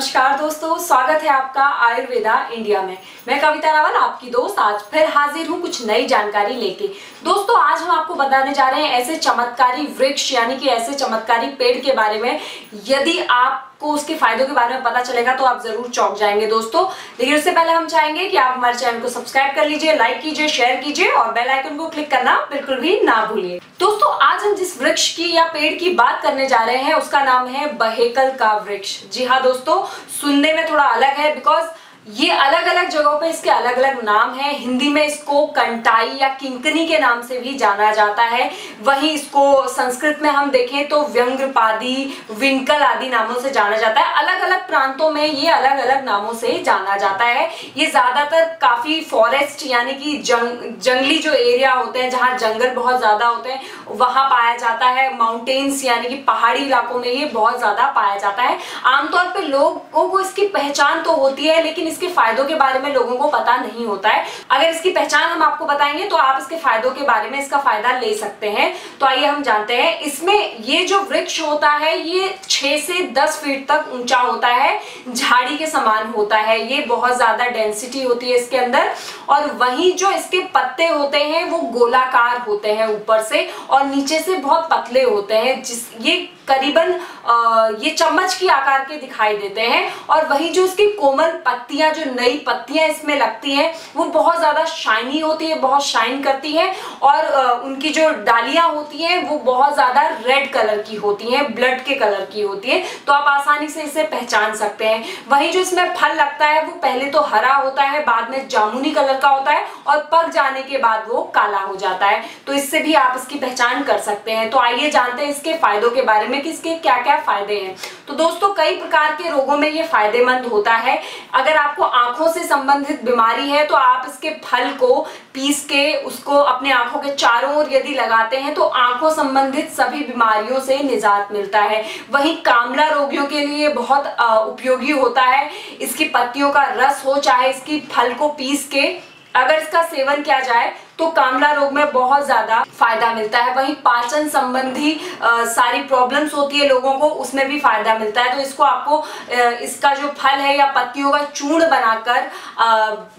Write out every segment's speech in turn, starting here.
नमस्कार दोस्तों, स्वागत है आपका आयुर्वेदा इंडिया में। मैं कविता रावल आपकी दोस्त आज फिर हाजिर हूँ कुछ नई जानकारी लेके। दोस्तों आज हम आपको बताने जा रहे हैं ऐसे चमत्कारी वृक्ष यानी कि ऐसे चमत्कारी पेड़ के बारे में। यदि आपको उसके फायदों के बारे में पता चलेगा तो आप जरूर चौंक जाएंगे दोस्तों। लेकिन उससे पहले हम चाहेंगे कि आप हमारे चैनल को सब्सक्राइब कर लीजिए, लाइक कीजिए, शेयर कीजिए और बेल आइकन को क्लिक करना बिल्कुल भी ना भूलिए। दोस्तों आज हम जिस वृक्ष की या पेड़ की बात करने जा रहे हैं उसका नाम है बहेकल का वृक्ष। जी हाँ दोस्तों, सुनने में थोड़ा अलग है बिकॉज ये अलग अलग जगहों पे इसके अलग अलग नाम है। हिंदी में इसको कंटाई या किंकनी के नाम से भी जाना जाता है। वहीं इसको संस्कृत में हम देखें तो व्यंग्रपादी, विंकल आदि नामों से जाना जाता है। अलग अलग प्रांतों में ये अलग अलग नामों से जाना जाता है। ये ज्यादातर काफी फॉरेस्ट यानी कि जंगली जो एरिया होते हैं, जहाँ जंगल बहुत ज्यादा होते हैं, वहां पाया जाता है। माउंटेन्स यानी कि पहाड़ी इलाकों में ये बहुत ज्यादा पाया जाता है। आमतौर पर लोगों को इसकी पहचान तो होती है लेकिन इसके फायदों के बारे में लोगों को पता नहीं होता है। अगर इसकी पहचान हम आपको बताएंगे तो आप इसके फायदों के बारे में इसका फायदा ले सकते हैं। तो आइए हम जानते हैं। इसमें ये जो वृक्ष होता है ये 6 से 10 फीट तक ऊंचा होता है, झाड़ी के समान होता है। ये बहुत ज्यादा डेंसिटी होती है इसके अंदर। और वहीं जो इसके पत्ते होते हैं वो गोलाकार होते हैं ऊपर से और नीचे से बहुत पतले होते हैं। ये करीबन ये चम्मच की आकार के दिखाई देते हैं। और वही जो इसकी कोमल पत्तियां, जो नई पत्तियां इसमें लगती हैं वो बहुत ज्यादा शाइनी होती है, बहुत शाइन करती है। और उनकी जो डालियां होती हैं वो बहुत ज्यादा रेड कलर की होती हैं, ब्लड के कलर की होती है। तो आप आसानी से इसे पहचान सकते हैं। वही जो इसमें फल लगता है वो पहले तो हरा होता है, बाद में जामुनी कलर का होता है और पक जाने के बाद वो काला हो जाता है। तो इससे भी आप इसकी पहचान कर सकते हैं। तो आइए जानते हैं इसके फायदों के बारे में कि इसके क्या क्या फायदे हैं। तो दोस्तों कई प्रकार के रोगों में ये फायदेमंद होता है। अगर आपको आंखों से संबंधित बीमारी है तो आप इसके फल को पीस के उसको अपने आंखों के चारों ओर यदि लगाते हैं तो आंखों संबंधित सभी बीमारियों से निजात मिलता है। वहीं कामला रोगियों के लिए बहुत उपयोगी होता है। इसकी पत्तियों का रस हो चाहे इसकी फल को पीस के अगर इसका सेवन किया जाए तो कामला रोग में बहुत ज्यादा फायदा मिलता है। वहीं पाचन संबंधी सारी प्रॉब्लम्स होती है लोगों को, उसमें भी फायदा मिलता है। तो इसको आपको इसका जो फल है या पत्तियों का चूर्ण बनाकर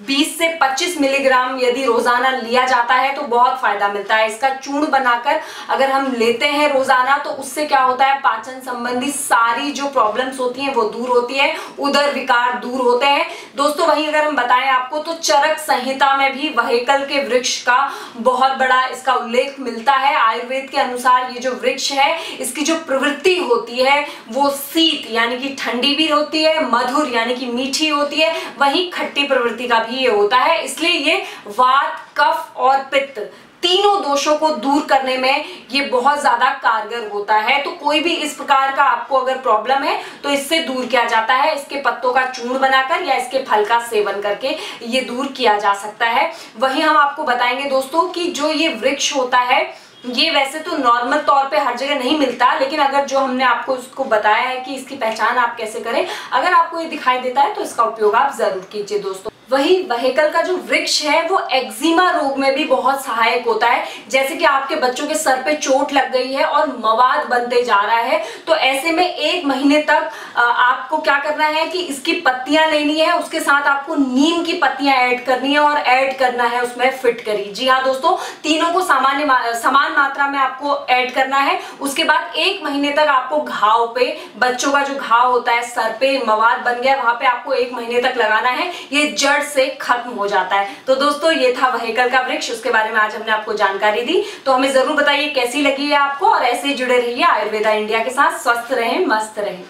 20 से 25 मिलीग्राम यदि रोजाना लिया जाता है तो बहुत फायदा मिलता है। इसका चूर्ण बनाकर अगर हम लेते हैं रोजाना तो उससे क्या होता है, पाचन संबंधी सारी जो प्रॉब्लम्स होती हैं वो दूर होती है, उदर विकार दूर होते हैं। दोस्तों वहीं अगर हम बताएं आपको तो चरक संहिता में भी बहेकल के वृक्ष का बहुत बड़ा इसका उल्लेख मिलता है। आयुर्वेद के अनुसार ये जो वृक्ष है इसकी जो प्रवृत्ति होती है वो शीत यानी कि ठंडी भी होती है, मधुर यानी कि मीठी होती है, वहीं खट्टी प्रवृत्ति का भी ये होता है। इसलिए ये वात, कफ और पित्त तीनों दोषों को दूर करने में ये बहुत ज्यादा कारगर होता है। तो कोई भी इस प्रकार का आपको अगर प्रॉब्लम है तो इससे दूर किया जाता है। इसके पत्तों का चूर्ण बनाकर या इसके फल का सेवन करके ये दूर किया जा सकता है। वहीं हम आपको बताएंगे दोस्तों कि जो ये वृक्ष होता है ये वैसे तो नॉर्मल तौर पे हर जगह नहीं मिलता, लेकिन अगर जो हमने आपको उसको बताया है कि इसकी पहचान आप कैसे करें, अगर आपको ये दिखाई देता है तो इसका उपयोग आप जरूर कीजिए दोस्तों। वही बहेकल का जो वृक्ष है वो एक्जिमा रोग में भी बहुत सहायक होता है। जैसे कि आपके बच्चों के सर पे चोट लग गई है और मवाद बनते जा रहा है तो ऐसे में 1 महीने तक आपको क्या करना है कि इसकी पत्तियां लेनी है, उसके साथ आपको नीम की पत्तियां ऐड करनी है और ऐड करना है उसमें फिटकरी। जी हाँ दोस्तों, तीनों को समान मात्रा में आपको ऐड करना है। उसके बाद 1 महीने तक आपको घाव पे, बच्चों का जो घाव होता है सर पे मवाद बन गया वहां पे आपको 1 महीने तक लगाना है। ये जड़ से खत्म हो जाता है। तो दोस्तों ये था बहेकल का वृक्ष, उसके बारे में आज हमने आपको जानकारी दी। तो हमें जरूर बताइए कैसी लगी है आपको और ऐसे ही जुड़े रहिए आयुर्वेदा इंडिया के साथ। स्वस्थ रहें, मस्त रहें।